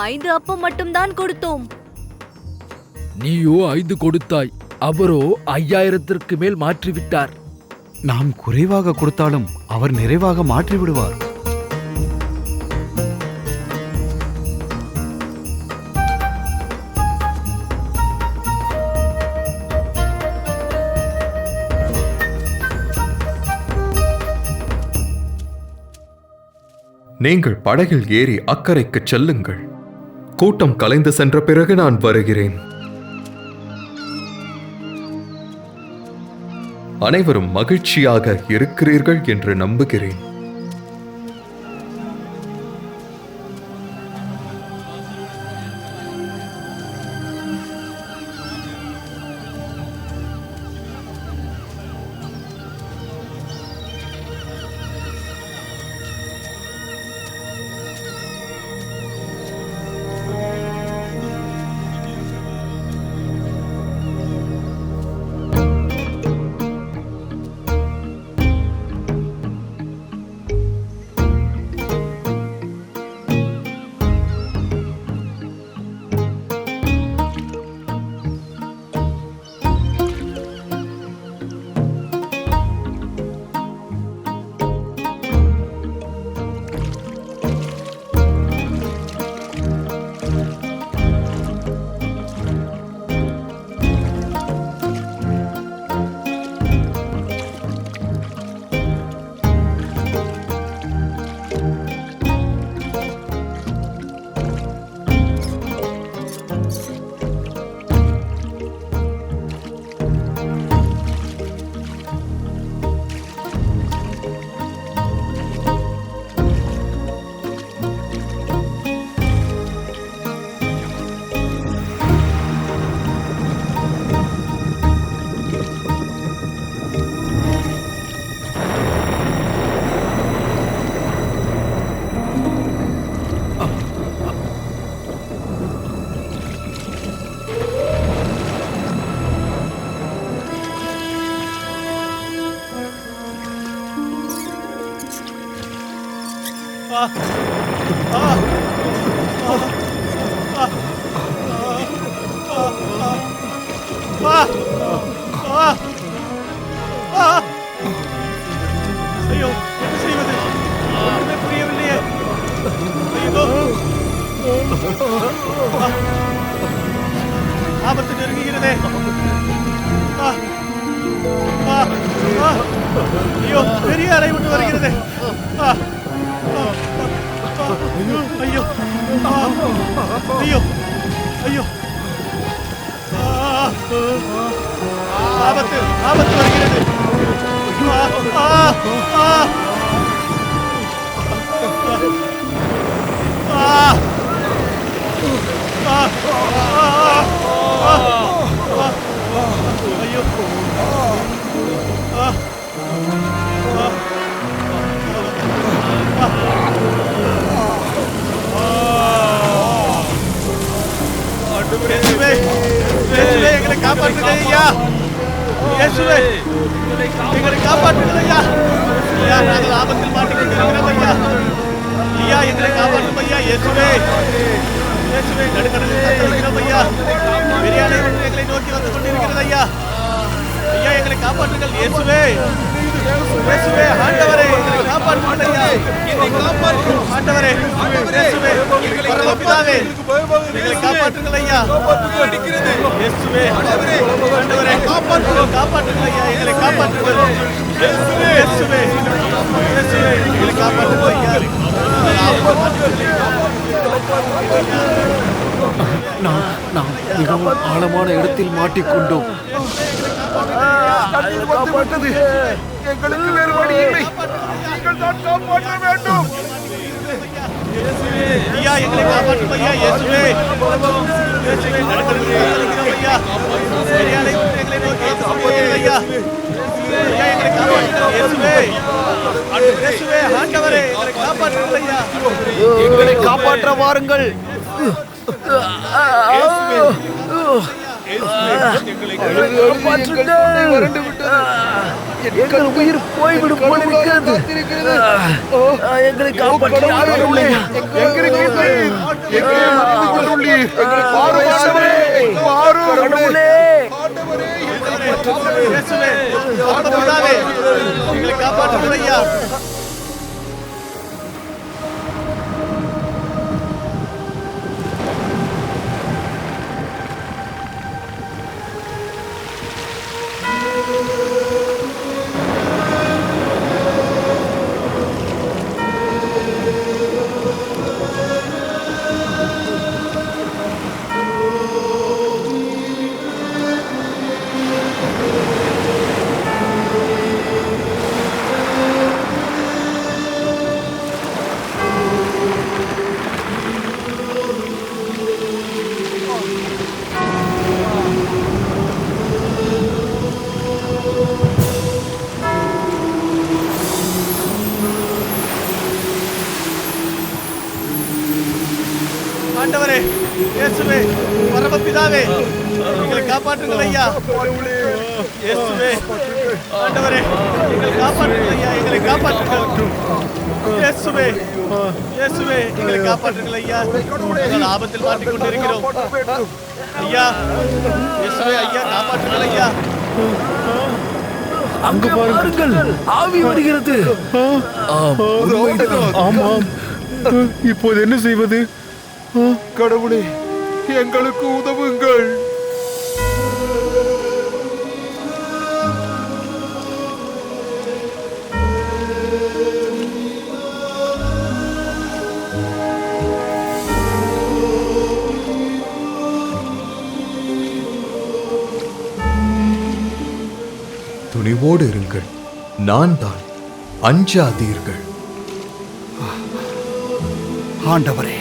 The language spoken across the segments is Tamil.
5 அப்பம் மட்டும்தான் கொடுத்தோம். நீயோ 5 கொடுத்தாய், அவரோ 5000ற்கு மேல் மாற்றிவிட்டார். நாம் குறைவாக கொடுத்தாலும் அவர் நிறைவாக மாற்றி விடுவார். நீங்கள் படகில் ஏறி அக்கறைக்கு செல்லுங்கள். கூட்டம் கலைந்து சென்ற பிறகு நான் வருகிறேன். அனைவரும் மகிழ்ச்சியாக இருக்கிறீர்கள் என்று நம்புகிறேன். ஐயோ, என்ன செய்வது? ஒன்றுமே புரியவில்லையே. ஐயோ, ஆபத்து நெருங்குகிறதே. ஐயோ, பெரிய அலை ஒன்று வருகிறது. ஐயோ, ஐயோ, ஐயோ, ஆபத்து, ஆபத்து வருகிறது. ஐயோ, எங்களை காப்பாற்றுங்க ஐயா. இயேசுவே, எங்களை காப்பாற்றுங்கள் ஐயா. ஐயா, நாங்கள் ஆபத்தில் மாட்டிக்கொண்டிருக்கிறோம் ஐயா. ஐயா, எங்களை காப்பாற்றும் ஐயா. இயேசுவே, இயேசுவே, நடுக்கடலில் தத்தளிக்கிறோம் ஐயா. பெரிய அலை ஒன்று எங்களை நோக்கி வந்து கொண்டிருக்கிறது ஐயா. ஐயா, எங்களை காப்பாற்றுங்கள் இயேசுவே. இயேசுவே, ஆண்டவரே, எங்களை காப்பாற்றுங்கள் ஐயா. ஆண்டவரே, இயேசுவே, பரலோக பிதாவே, எங்களை காப்பாற்றுங்கள் ஐயா. இயேசுவே, ஆண்டவரே, காப்பாற்றுங்கள் ஐயா. எங்களை காப்பாற்றுங்கள் இயேசுவே. இயேசுவே, இயேசுவே, எங்களை காப்பாற்றுங்கள் ஐயா. நாம் மிகவும் ஆழமான இடத்தில் மாட்டிக்கொண்டோம். காப்பாற்றது எங்களுக்கு வேறு வழி இல்லை. நீங்கள் தான் காப்பாற்ற வேண்டும். ஐயா, எங்களை காப்பாற்றும் ஐயா. இயேசுவே, இயேசுவே, நடுக்கடலில் தத்தளிக்கிறோம் ஐயா. பெரிய அலை ஒன்று எங்களை நோக்கி வந்து கொண்டிருக்கிறது ஐயா. ஐயா, எங்களை காப்பாற்றுங்கள் இயேசுவே. இயேசுவே, ஆண்டவரே, எங்களை காப்பாற்றுங்கள் ஐயா. எங்களை காப்பாற்ற வாருங்கள். எங்களை காப்பாற்றுங்கள். எங்கள் உயிர் போய்விடும் போல இருக்கிறது. எங்களை காப்பாற்றி யாரும் இல்லையா? கடவுளே, இயேசுவே, பரமபிதாவே, எங்களை காப்பாற்றுங்கள் ஐயா. ஆண்டவரே, இயேசுவே, பரமபிதாவே, எங்களை காப்பாற்றுங்கள் ஐயா. இயேசுவே, ஆண்டவரே, எங்களை காப்பாற்றுங்கள் ஐயா, எங்களை காப்பாற்றுங்கள். இயேசுவே, இயேசுவே, எங்களை காப்பாற்றுங்கள் ஐயா. நாங்கள் ஆபத்தில் மாட்டிக் கொண்டிருக்கிறோம் ஐயா. இயேசுவே, ஐயா, காப்பாற்றுங்கள் ஐயா. அங்கு பாருங்கள், ஆவி வருகிறது. ஆமாம், இப்போது என்ன செய்வது? கடவுளே, எங்களுக்கு உதவுங்கள். துணிவோடு இருங்கள், நான் தான், அஞ்சாதீர்கள். ஆண்டவரே,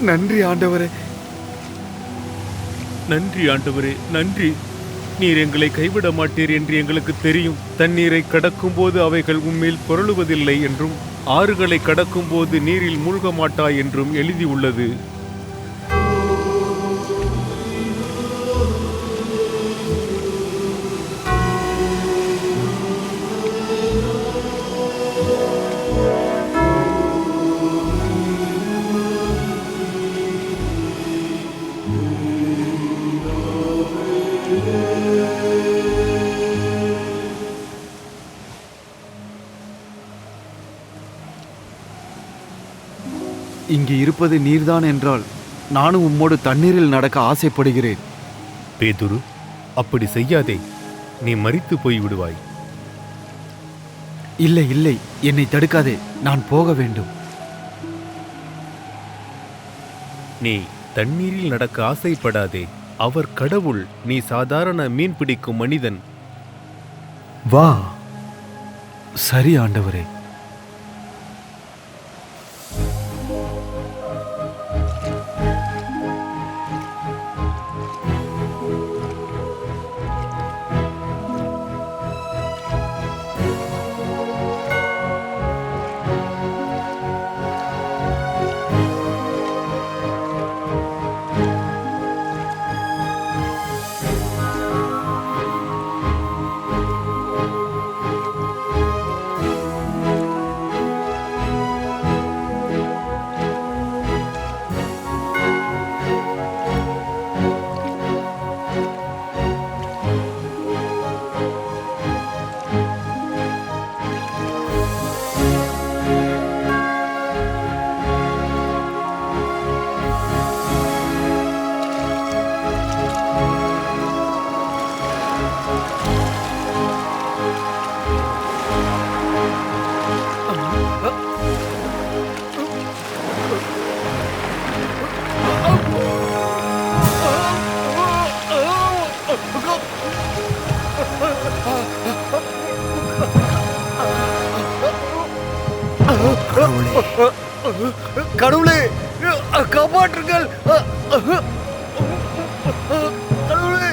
நன்றி ஆண்டவரே. நன்றி ஆண்டவரே, நன்றி. நீர் எங்களை கைவிட மாட்டீர் என்று எங்களுக்கு தெரியும். தண்ணீரை கடக்கும் போது அவைகள் உம்மேல் புரளுவதில்லை என்றும், ஆறுகளை கடக்கும் போது நீரில் மூழ்க மாட்டாய் என்றும் எழுதியுள்ளது. இங்கே இருப்பது நீர்தான் என்றால் நானும் உம்மோடு தண்ணீரில் நடக்க ஆசைப்படுகிறேன். பேதுரு, அப்படி செய்யாதே, நீ மரித்து போய் விடுவாய். இல்லை இல்லை, என்னை தடுக்காதே, நான் போக வேண்டும். நீ தண்ணீரில் நடக்க ஆசைப்படாதே. அவர் கடவுள், நீ சாதாரண மீன் பிடிக்கும் மனிதன். வா. சரி ஆண்டவரே. கடவுளே, காப்பாற்றுங்கள். கடவுளே,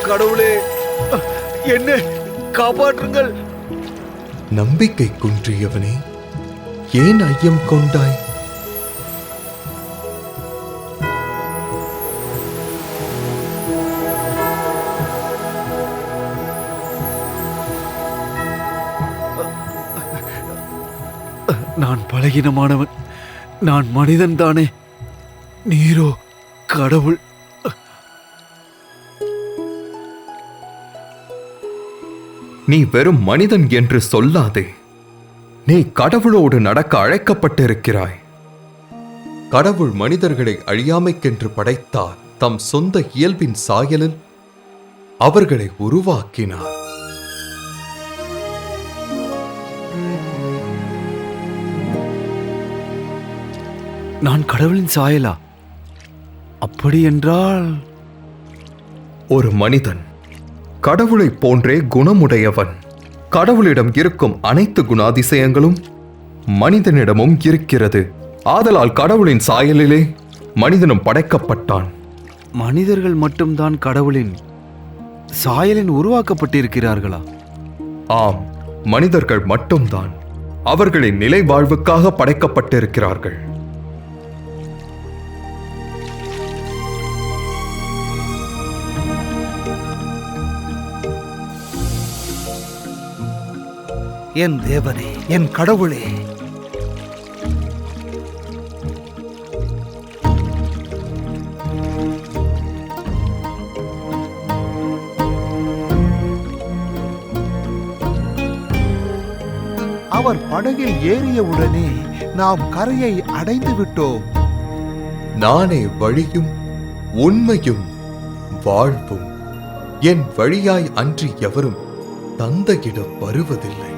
கடவுளே, என்ன காப்பாற்றுங்கள். நம்பிக்கை குன்றியவனே, ஏன் ஐயம் கொண்டாய்? நான் பலகீனமானவன், நான் மனிதன் தானே. நீரோ கடவுள். நீ வெறும் மனிதன் என்று சொல்லாதே. நீ கடவுளோடு நடக்க அழைக்கப்பட்டிருக்கிறாய். கடவுள் மனிதர்களை அழியாமைக்கென்று படைத்தார். தம் சொந்த இயல்பின் சாயலில் அவர்களை உருவாக்கினார். நான் கடவுளின் சாயலா? அப்படி என்றால் ஒரு மனிதன் கடவுளைப் போன்றே குணமுடையவன். கடவுளிடம் இருக்கும் அனைத்து குணாதிசயங்களும் மனிதனிடமும் இருக்கிறது. ஆதலால் கடவுளின் சாயலிலே மனிதனும் படைக்கப்பட்டான். மனிதர்கள் மட்டும்தான் கடவுளின் சாயலின் உருவாக்கப்பட்டிருக்கிறார்களா? ஆம், மனிதர்கள் மட்டும்தான் அவர்களின் நிலை வாழ்வுக்காக படைக்கப்பட்டிருக்கிறார்கள். என் தேவனே, என் கடவுளே, அவர் படகில் ஏறியவுடனே நாம் கரையை அடைந்து விட்டோம். நானே வழியும் உண்மையும் வாழ்வும். என் வழியாய் அன்றி எவரும் தந்தையிடம் வருவதில்லை.